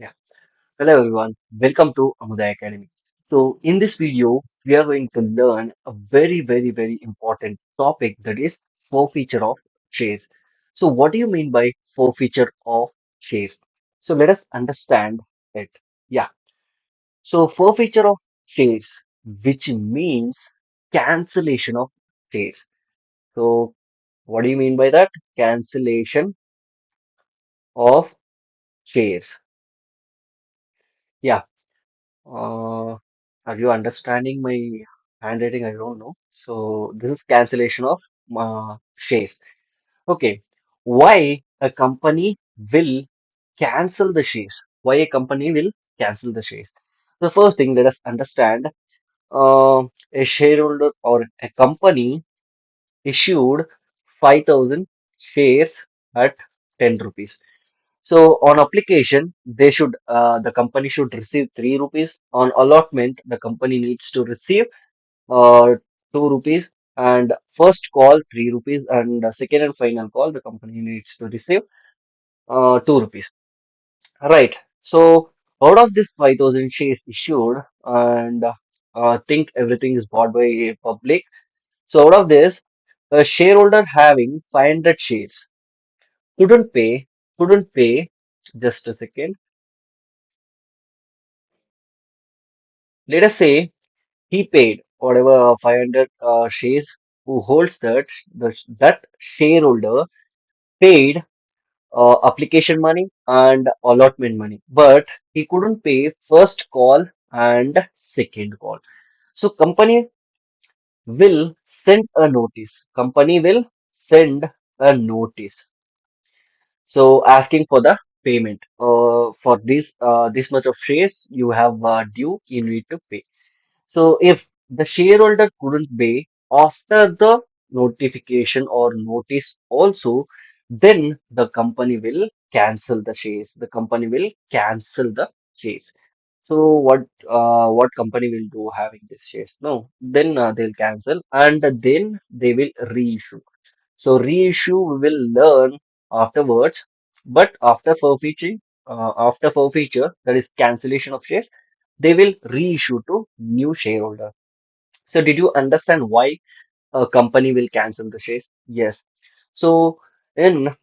Yeah. Hello everyone. Welcome to Amuda Academy. So in this video, we are going to learn a very important topic that is forfeiture of shares. So what do you mean by forfeiture of shares? So let us understand it. Yeah. So forfeiture of shares, which means cancellation of shares. So what do you mean by that? Cancellation of shares. Yeah. Uh, are you understanding my handwriting? I don't know. So this is cancellation of shares. Okay. Why a company will cancel the shares? Why a company will cancel the shares? The first thing, let us understand a shareholder or a company issued 5,000 shares at 10 rupees. So on application, the company should receive 3 rupees. On allotment, the company needs to receive uh, 2 rupees. And first call 3 rupees, and the second and final call, the company needs to receive 2 rupees. Right. So out of this 5,000 shares issued, and think everything is bought by public. So out of this, a shareholder having 500 shares couldn't pay, couldn't pay. Just a second. Let us say he paid whatever 500 shares who holds that shareholder paid application money and allotment money, but he couldn't pay first call and second call. So company will send a notice, so asking for the payment for this much of shares you have due, you need to pay. So if the shareholder couldn't pay after the notification or notice also, then the company will cancel the shares. The company will cancel the shares. So what company will do having these shares? No, then they'll cancel and then they will reissue. So reissue we will learn afterwards, but after forfeiture, that is cancellation of shares, they will reissue to new shareholder. So did you understand why a company will cancel the shares? Yes. So in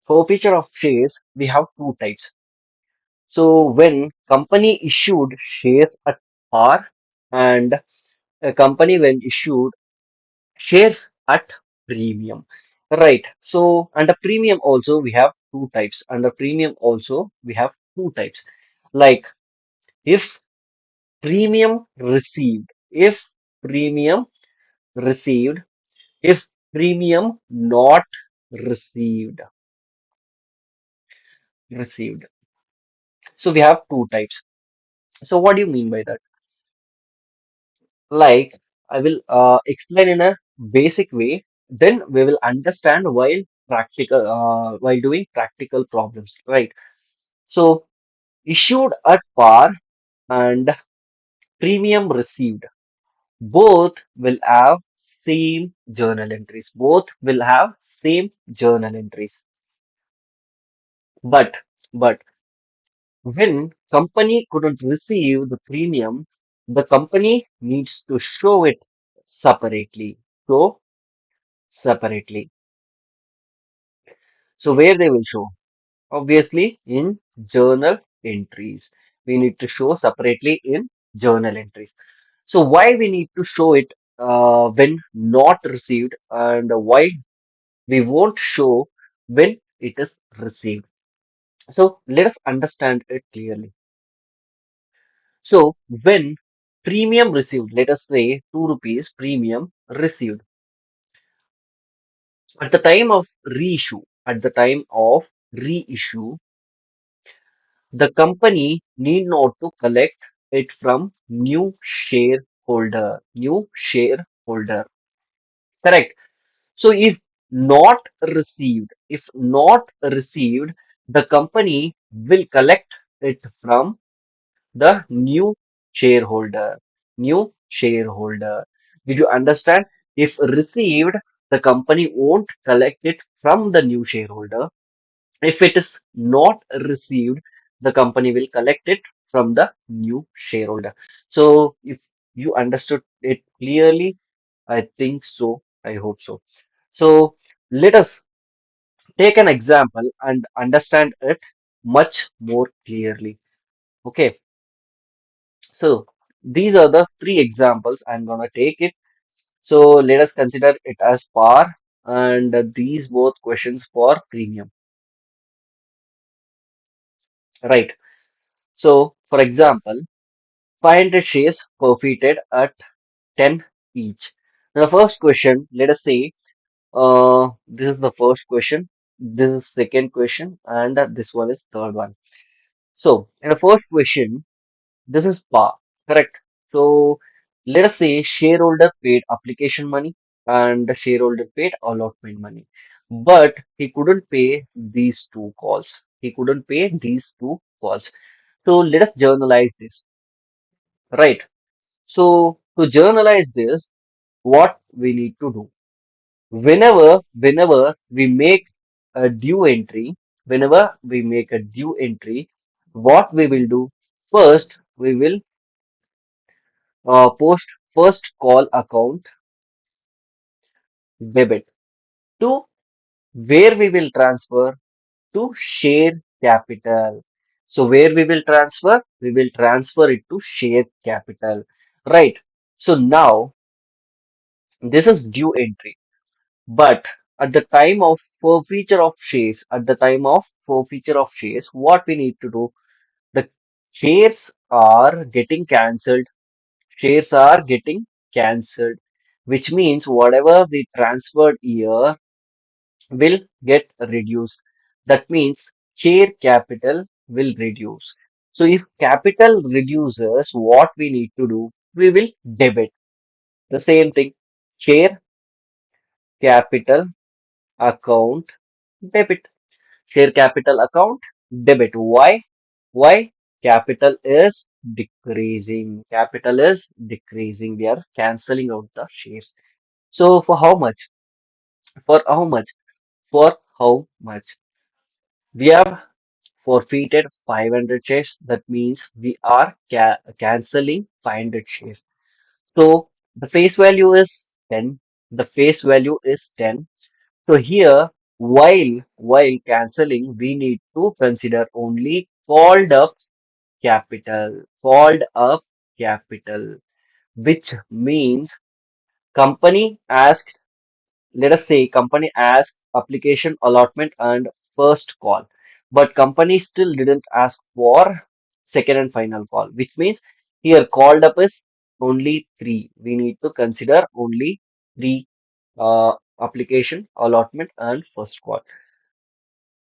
forfeiture of shares, we have two types. So when company issued shares at par, and a company when issued shares at premium. Right. So under premium also we have two types. Under premium also we have two types. Like if premium received, if premium received, if premium not received, received. So we have two types. So what do you mean by that? Like I will explain in a basic way, then we will understand while doing practical problems, right? So issued at par and premium received, both will have same journal entries. Both will have same journal entries. But but when company couldn't receive the premium, the company needs to show it separately. Show separately. So where they will show? Obviously in journal entries. We need to show separately in journal entries. So why we need to show it when not received, and why we won't show when it is received? So let us understand it clearly. So when premium received, let us say 2 rupees premium received at the time of reissue, at the time of reissue, the company need not to collect it from new shareholder. New shareholder. Correct. So if not received, the company will collect it from the new shareholder. New shareholder. Did you understand? If received, the company won't collect it from the new shareholder. If it is not received, the company will collect it from the new shareholder. So if you understood it clearly, I think so. I hope so. So let us take an example and understand it much more clearly. Okay. So these are the three examples I'm gonna take it. So let us consider it as par and these both questions for premium. Right. So for example, 500 shares forfeited at 10 each. Now, the first question, let us say, this is the first question, this is second question, and this one is third one. So, in the first question, this is par, correct? So, let us say shareholder paid application money and the shareholder paid allotment money, but he couldn't pay these two calls. He couldn't pay these two calls. So, let us journalize this, right? So, to journalize this, what we need to do? Whenever we make a due entry, whenever we make a due entry, what we will do? First, we will post first call account debit to where we will transfer to share capital. So where we will transfer? We will transfer it to share capital. Right. So now this is due entry. But at the time of forfeiture of shares, what we need to do? The shares are getting cancelled. Shares are getting cancelled, which means whatever we transferred here will get reduced. That means share capital will reduce. So if capital reduces, what we need to do? We will debit. The same thing. Share capital account debit. Share capital account debit. Why? Why? Capital is decreasing. Capital is decreasing. We are cancelling out the shares. So for how much? For how much? For how much? We have forfeited 500 shares. That means we are cancelling 500 shares. So the face value is 10. The face value is 10. So here, while cancelling, we need to consider only called up capital, which means company asked, let us say company asked application allotment and first call, but company still didn't ask for second and final call, which means here called up is only three. We need to consider only three application allotment and first call.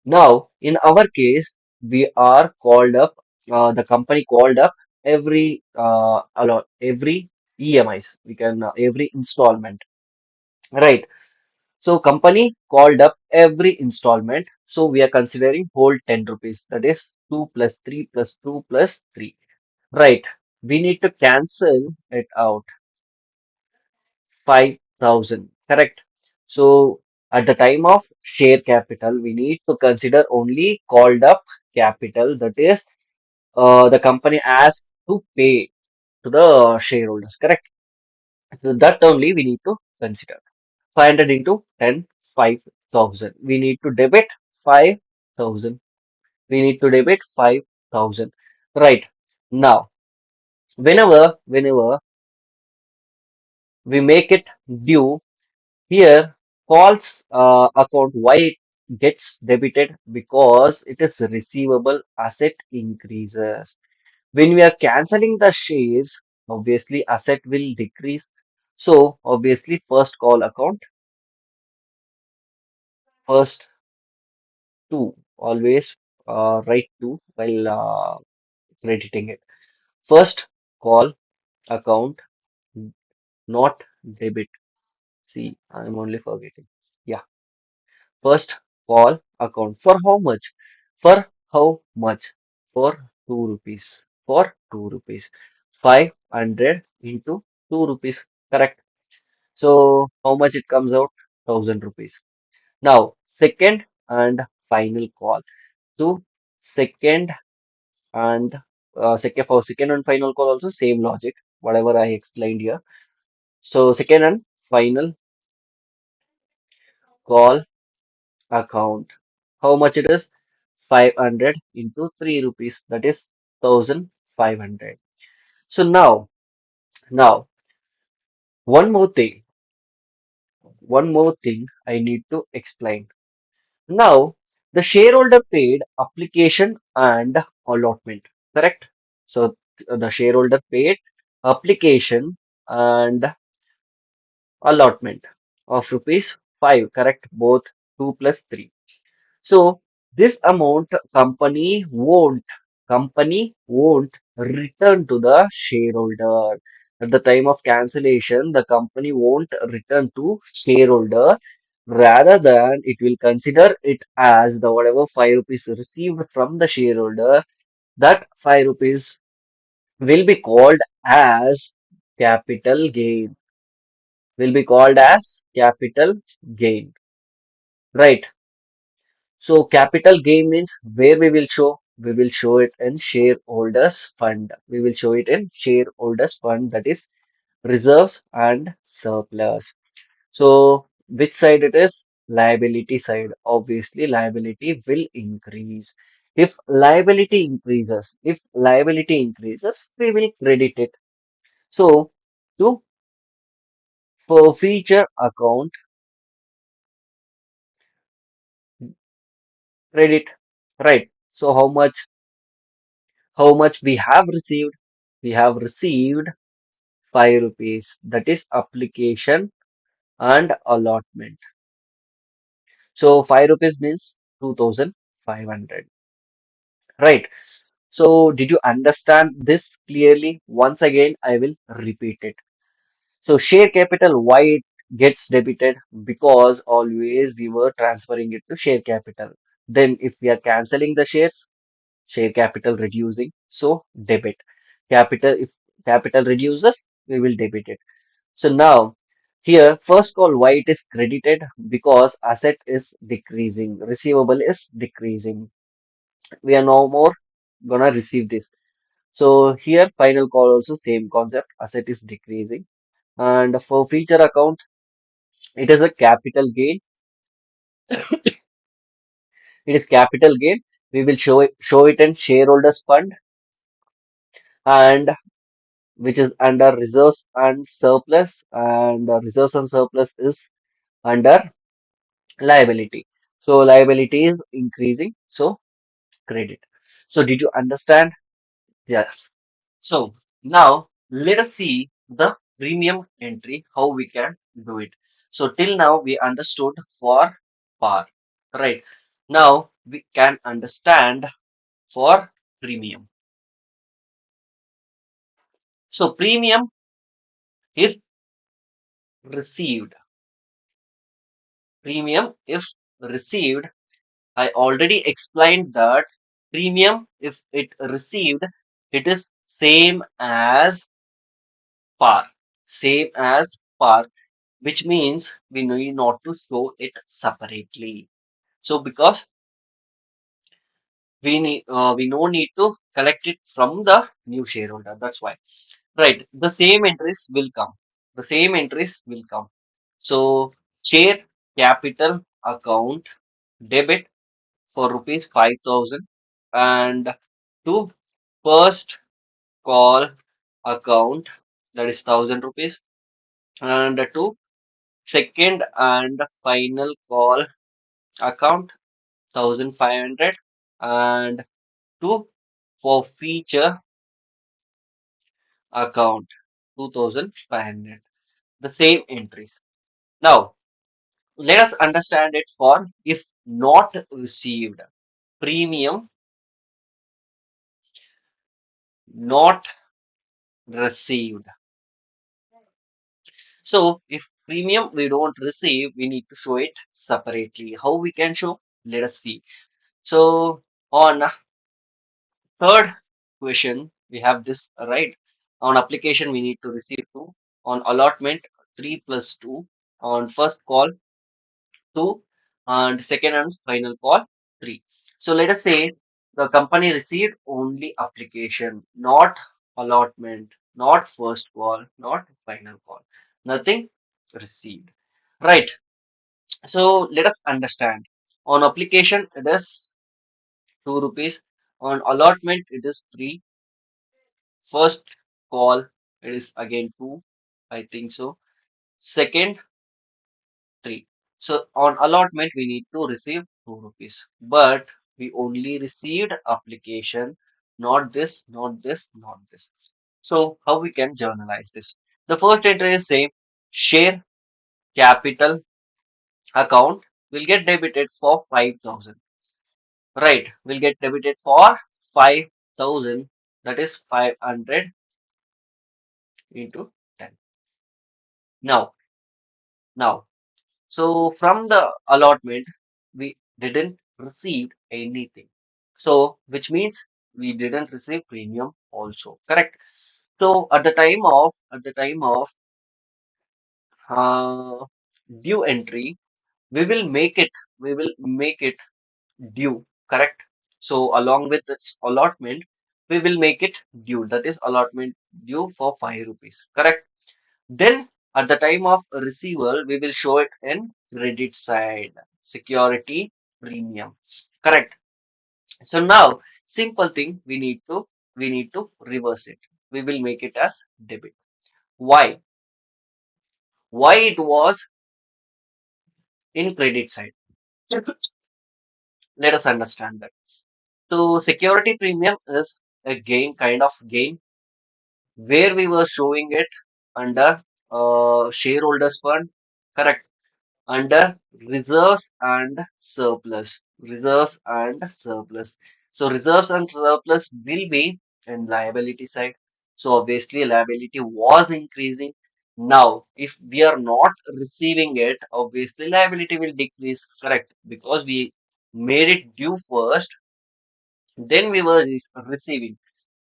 Now, in our case, we are called up, the company called up every EMIs, we can, every installment, right? So, company called up every installment. So, we are considering whole 10 rupees, that is 2 plus 3 plus 2 plus 3, right? We need to cancel it out, 5,000, correct? So, at the time of share capital, we need to consider only called up capital, that is, the company asked to pay to the shareholders, correct? So, that only we need to consider. 500 into 10, 5,000. We need to debit 5,000. We need to debit 5,000. Right. Now, whenever we make it due, here, calls account, why it gets debited? Because it is receivable asset increases. When we are canceling the shares, obviously asset will decrease. So obviously first call account, first two, always write two while crediting it. First call account, not debit. See, I'm only forgetting. Yeah. First call account for how much? For how much? For 2 rupees. For 2 rupees. 500 into 2 rupees. Correct. So how much it comes out? 1,000 rupees. Now, second and final call. So second And second for second and final call also same logic, whatever I explained here. So second and final call account. How much it is? 500 into 3 rupees, that is 1500. So now one more thing, I need to explain. Now, the shareholder paid application and allotment, correct? So the shareholder paid application and allotment of rupees 5, correct? Both 2 plus 3. So this amount company won't return to the shareholder. At the time of cancellation, the company won't return to shareholder. Rather than it will consider it as the whatever 5 rupees received from the shareholder, that 5 rupees will be called as capital gain. Will be called as capital gain. Right. So capital gain means where we will show? We will show it in shareholders fund. We will show it in shareholders fund, that is reserves and surplus. So which side it is? Liability side. Obviously liability will increase. If liability increases, we will credit it. So to forfeiture account, credit. Right. So how much we have received? We have received 5 rupees. That is application and allotment. So 5 rupees means 2500. Right. So did you understand this clearly? Once again, I will repeat it. So share capital, why it gets debited? Because always we were transferring it to share capital. Then if we are canceling the shares, share capital reducing, so debit. If capital reduces, we will debit it. So now here first call why it is credited, because asset is decreasing, receivable is decreasing. We are no more gonna receive this. So here final call also same concept, asset is decreasing. And for future account, it is a capital gain. It is capital gain. We will show it in shareholders fund, and which is under reserves and surplus, and reserves and surplus is under liability. So liability is increasing, so credit. So did you understand? Yes. So now let us see the premium entry, how we can do it. So till now we understood for par, right? Now we can understand for premium. So premium if received, premium if received, I already explained that premium if it received, it is par, same as par, which means we need not to show it separately. So because we no need to collect it from the new shareholder. That's why. Right. The same entries will come. The same entries will come. So share capital account debit for rupees 5,000, and to first call account, that is 1,000 rupees, and to second and final call account 1,500, and to forfeiture account 2,500. The same entries. Now let us understand it for if not received. Premium not received. So if premium we don't receive, we need to show it separately. How we can show? Let us see. So on third question, we have this, right? On application, we need to receive 2. On allotment, 3 plus 2. On first call, 2. And second and final call, 3. So let us say The company received only application, not allotment, not first call, not final call. Nothing received. Right. So let us understand. On application, it is 2 rupees. On allotment, it is 3. First call, it is again 2. I think so. Second, 3. So on allotment, we need to receive 2 rupees. But we only received application, not this, not this, not this. So how we can journalize this? The first entry is same. Share capital account will get debited for 5,000. Right, will get debited for 5,000. That is 500 into 10. Now, now, so from the allotment, we didn't receive anything. So, which means we didn't receive premium also. Correct. So at the time of uh, due entry, we will make it we will make it due. Correct. So along with this allotment, we will make it due. That is allotment due for 5 rupees. Correct. Then at the time of receival, we will show it in credit side, security premium. Correct. So now, simple thing we need to reverse it. We will make it as debit. Why? Why it was in credit side? Let us understand that. So security premium is a gain, kind of gain, where we were showing it under shareholders fund. Correct. Under reserves and surplus. Reserves and surplus. So reserves and surplus will be in liability side. So obviously liability was increasing. Now, if we are not receiving it, obviously liability will decrease. Correct. Because we made it due first, then we were receiving.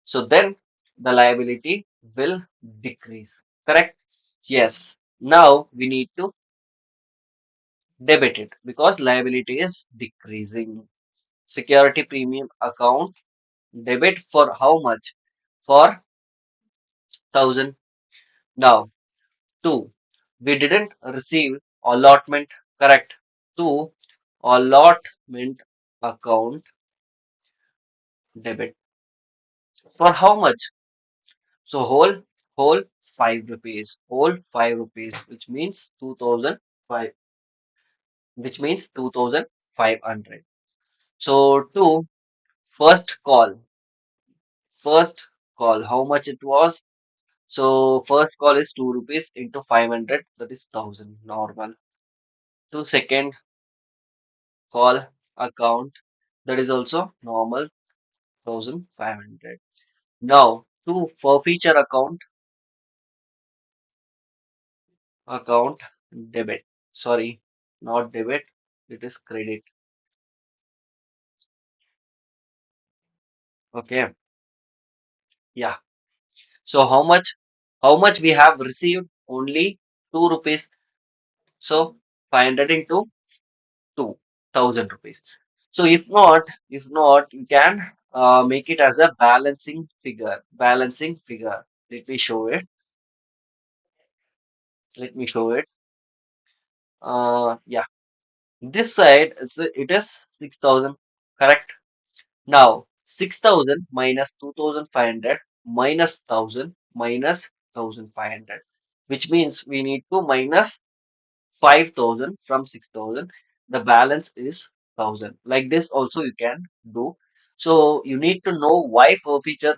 So then the liability will decrease. Correct. Yes. Now we need to debited because liability is decreasing. Security premium account debit for how much? For 1,000. Now, 2. We didn't receive allotment. Correct. 2. Allotment account debit for how much? So whole 5 rupees. Whole 5 rupees, which means 2,005, which means 2,500. So 2. First call. First call, how much it was? So first call is 2 rupees into 500, that is 1,000 normal. To second call account, that is also normal 1,500. Now to forfeiture account debit. Sorry, not debit, it is credit. Okay, yeah. So how much we have received? Only 2 rupees. So 500 into 2,000 rupees. So if not, you can make it as a balancing figure. Balancing figure. Let me show it. Let me show it. Yeah. This side it is 6,000. Correct. Now 6,000 minus 2,500 minus 1,000 minus 1,500, which means we need to minus 5,000 from 6,000. The balance is 1,000. Like this also you can do. So you need to know why forfeiture,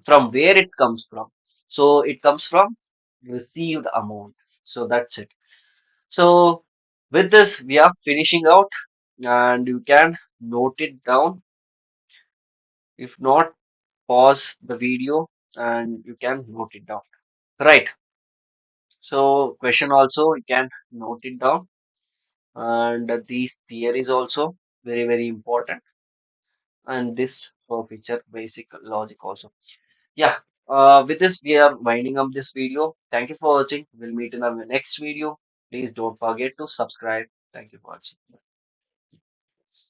from where it comes from. So it comes from received amount. So that's it. So with this, we are finishing out and you can note it down. If not, pause the video and you can note it down. Right. So question also you can note it down. And these theories also very very important, and this forfeiture basic logic also. Yeah, with this we are winding up this video. Thank you for watching. We'll meet in our next video. Please don't forget to subscribe. Thank you for watching.